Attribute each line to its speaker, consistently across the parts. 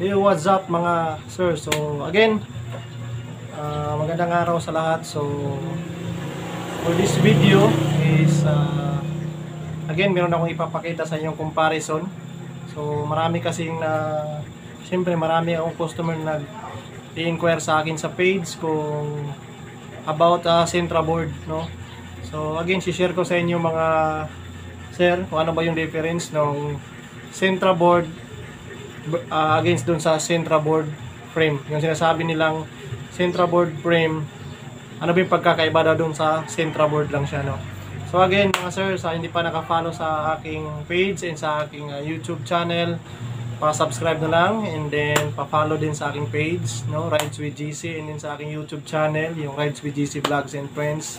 Speaker 1: Hey, what's up mga sir? So again, magandang araw sa lahat. So for this video is again, meron akong ipapakita sa inyong comparison. So marami kasing siyempre marami akong customer na i-inquire sa akin sa page kung about Sentra board, no? So again, share ko sa inyo mga sir kung ano ba yung difference ng Sentra board against dun sa Sentra board frame. Yung sinasabi nilang Sentra board frame, ano ba yung pagkakaiba daw dun sa Sentra board lang siya, no? So again mga sir, sa hindi pa naka-follow sa aking page and sa aking YouTube channel, pa-subscribe na lang and then pa-follow din sa aking page, no, Rides with GC, and then sa aking YouTube channel, yung Rides with GC Vlogs and Friends,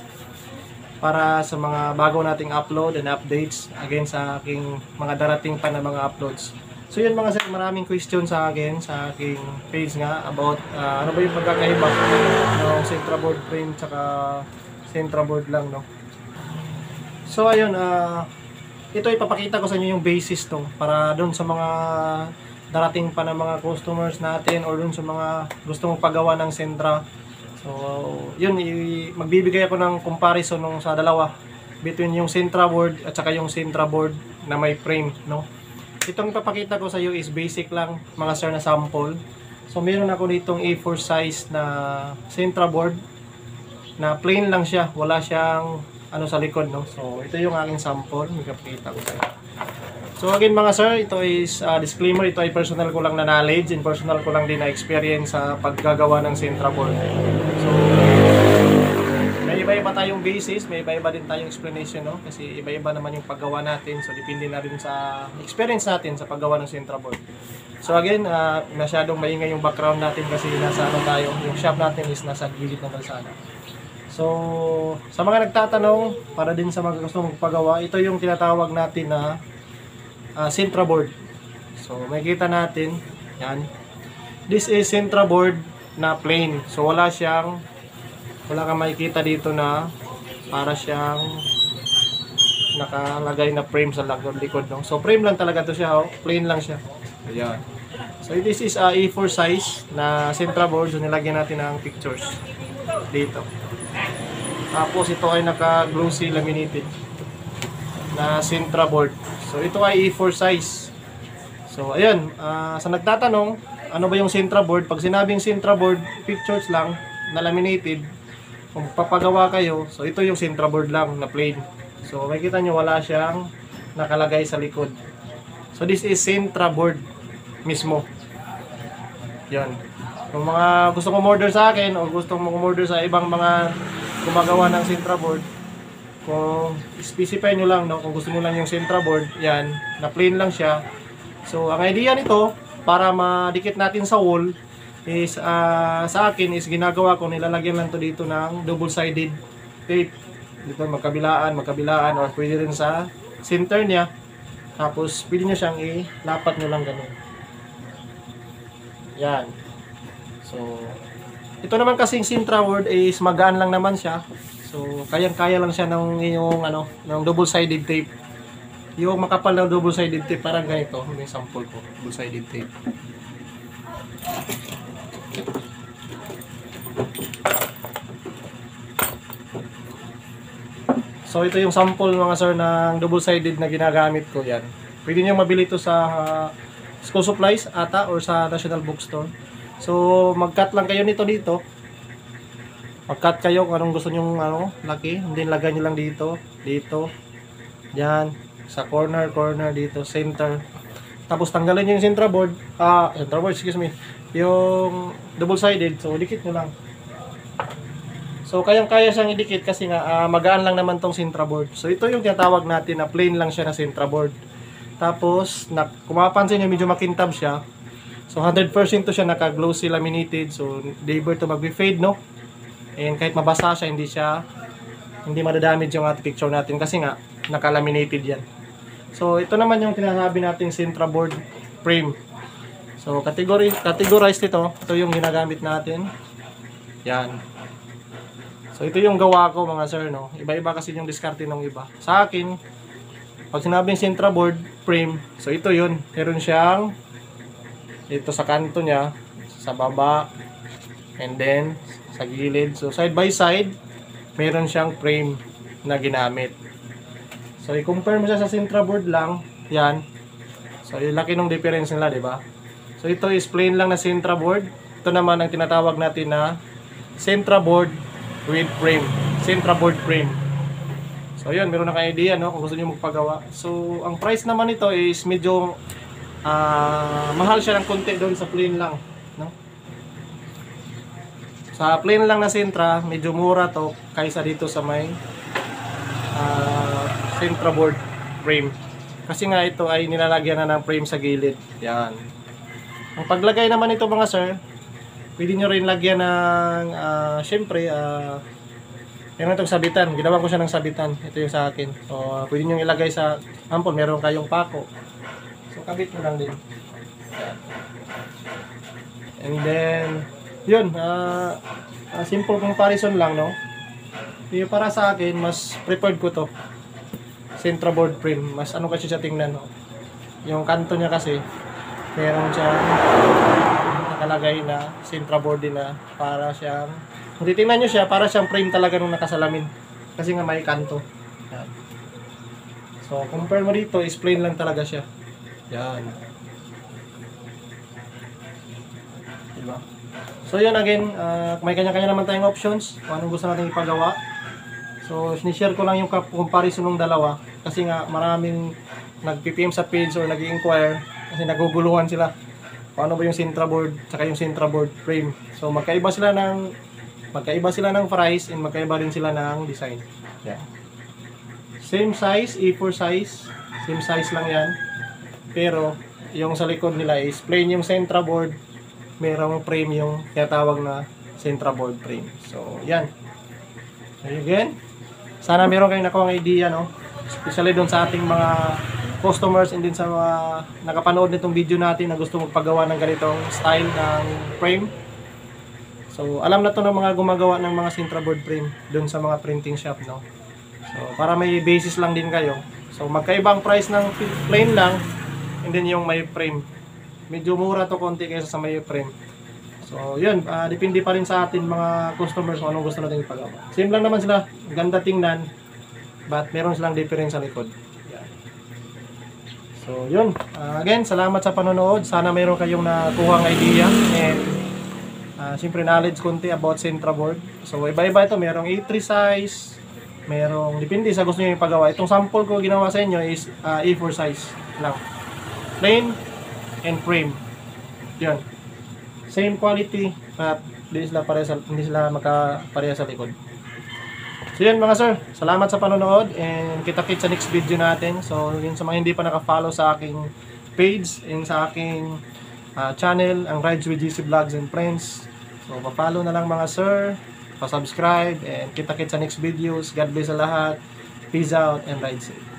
Speaker 1: para sa mga bago nating upload and updates again sa aking mga darating pa na mga uploads. So yun mga sir, maraming question sa akin sa aking page nga about ano ba yung pagkakaiba ng Sentra board frame tsaka Sentra board lang, no. So ayun, ito ipapakita ko sa inyo yung basis to para doon sa mga darating pa na mga customers natin or doon sa mga gustong paggawa ng Sentra. So yun, magbibigay ako ng comparison nung sa dalawa between yung Sentra board at saka yung Sentra board na may frame, no. Itong ipapakita ko sa iyo is basic lang mga sir na sample. So meron ako ditong A4 size na Sentra board na plain lang siya, wala siyang ano sa likod, no. So ito yung aking sample, ipapakita ko sa iyo. So again mga sir, ito is disclaimer, ito ay personal ko lang na knowledge and personal ko lang din na experience sa paggagawa ng Sentra board. So may iba-iba tayong basis, may iba-iba din tayong explanation, no? Kasi iba-iba naman yung paggawa natin. So depende na rin sa experience natin sa paggawa ng Sentra board. So again, masyadong maingay yung background natin kasi nasa ano tayo, yung shop natin is nasa gilid ng kalsada. So sa mga nagtatanong, para din sa mga gusto magpagawa, ito yung tinatawag natin na Sentra board. So makikita natin, yan. This is Sentra board na plain. So wala kang makikita dito na para siyang nakalagay na frame sa likod, no? So frame lang talaga to siya, oh. Plain lang siya. Ayan. So this is A4 size na Sentra board. So nilagyan natin ng pictures dito. Tapos ito ay naka-glossy laminated na Sentra board. So ito ay A4 size. So ayan, sa nagtatanong, ano ba yung Sentra board? Pag sinabing Sentra board, pictures lang na laminated, kung papagawa kayo, so ito yung Sentra board lang na plain. So makikita nyo wala siyang nakalagay sa likod. So this is Sentra board mismo. Yan. Kung mga gusto mong order sa akin o gusto mong order sa ibang mga gumagawa ng Sentra board, kung specify nyo lang, no, kung gusto nyo lang yung Sentra board, yan, na plain lang siya. So ang idea nito, para madikit natin sa wall, is sa akin is ginagawa ko, nilalagyan lang to dito ng double-sided tape. Dito magkabilaan, or pwede rin sa center niya. Tapos pwede nyo siyang ilapat nyo lang ganun. Yan. So ito naman kasing Sentra board is magaan lang naman siya. So kayang-kaya lang siya ng yung ng double-sided tape. Yung makapal na double-sided tape parang ganito, may sample ko, double-sided tape. So ito yung sample mga sir ng double-sided na ginagamit ko, yan. Pwede nyo mabili ito sa school supplies ata or sa National Bookstore. So mag-cut lang kayo nito dito. Mag-cut kayo kung anong gusto nyo laki. And then lagay nyo lang dito, yan, sa corner dito, center. Tapos tanggalin nyo yung Sentra board, excuse me, yung double-sided. So dikit nyo lang. So kayang-kaya siyang idikit kasi nga magaan lang naman tong Sentra board. So ito yung tinatawag natin na plain lang siya na Sentra board. Tapos kung mapapansin niyo medyo makintab siya. So 100% to siya naka-glossy laminated. So never to magbe-fade, no. And kahit mabasa siya, hindi madadamage yung ating picture natin kasi nga naka-laminated yan. So ito naman yung tinasabi nating Sentra board frame. So categorized ito. Ito yung ginagamit natin. Yan. So ito yung gawa ko mga sir, no. Iba-iba kasi yung diskarte ng iba. Sa akin, pag sinabing Sentra board frame, so ito yun. Meron siyang Ito sa kanto niya, sa baba, and then sa gilid. So side by side, meron siyang frame na ginamit. So i-compare mo siya sa Sintra board lang, yan. So yung laki ng difference nila, di ba? So ito is plain lang na Sintra board. Ito naman ang tinatawag natin na Sintra board with frame. Sintra board frame. So yun, meron na kayo idea, no, kung gusto niyo magpagawa. So ang price naman nito is medyo mahal siya ng konti doon sa plain lang, no? Sa plain lang na Sintra, medyo mura to kaysa dito sa may Sintra board frame. Kasi nga ito ay nilalagyan na ng frame sa gilid. Yan. Ang paglagay naman ito mga sir, pwede nyo rin lagyan ng syempre meron itong sabitan. Ginawa ko siya ng sabitan. Ito yung sa akin. So pwede nyo ilagay sa ampon. Meron kayong pako. So kabit mo lang din. Yan. And then yun, simple comparison lang, no? Yung para sa akin, mas preferred ko to Sintra board frame. Mas ano kasi siya tingnan, no? Yung kanto niya kasi meron siya nakalagay na Sintra board din na para siyang, kung titingnan nyo siya, para siyang frame talaga nung nakasalamin. Kasi nga may kanto. Yan. So compare mo dito, is plain lang talaga siya. Yan. Diba? So yun again, may kanya-kanya naman tayong options kung anong gusto natin ipagawa. So sinishare ko lang yung comparison ng dalawa kasi nga maraming nag-PM sa page or nag-inquire kasi naguguluhan sila kung ano ba yung Sintra board saka yung Sintra board frame. So magkaiba sila ng price and magkaiba din sila ng design. Yeah. Same size, A4 size, same size lang yan. Pero yung sa likod nila is plain yung Sintra board, merong frame yung tinatawag na Sintra board frame. So yan. So again, sana meron kayong nakuha ng idea, no? Especially doon sa ating mga customers and din sa mga nakapanood nitong video natin na gusto magpagawa ng ganitong style ng frame. So alam na to ng mga gumagawa ng mga Sintra board frame doon sa mga printing shop, no? So para may basis lang din kayo. So magkaibang price ng plain lang and then yung may frame. Medyo mura to konti kaysa sa may frame. So yun, depende pa rin sa atin mga customers kung anong gusto natin ipagawa. Same lang naman sila, ganda tingnan, but meron silang difference sa likod. Yan. So yun, again, salamat sa panonood. Sana meron kayong nakuhang idea and siyempre knowledge konti about Sintra board. So iba-iba ito, merong A3 size, merong, depende sa gusto nyo ipagawa. Itong sample ko ginawa sa inyo is A4 size lang. Plain and frame. Yun. Same quality, but hindi sila magkapareha sa likod. So yun mga sir, salamat sa panonood and kita-kits sa next video natin. So yun sa mga hindi pa naka-follow sa aking page and sa aking channel, ang Rides with GC Vlogs and Friends. So pa-follow na lang mga sir, pa-subscribe and kita-kits sa next videos. God bless sa lahat. Peace out and ride safe.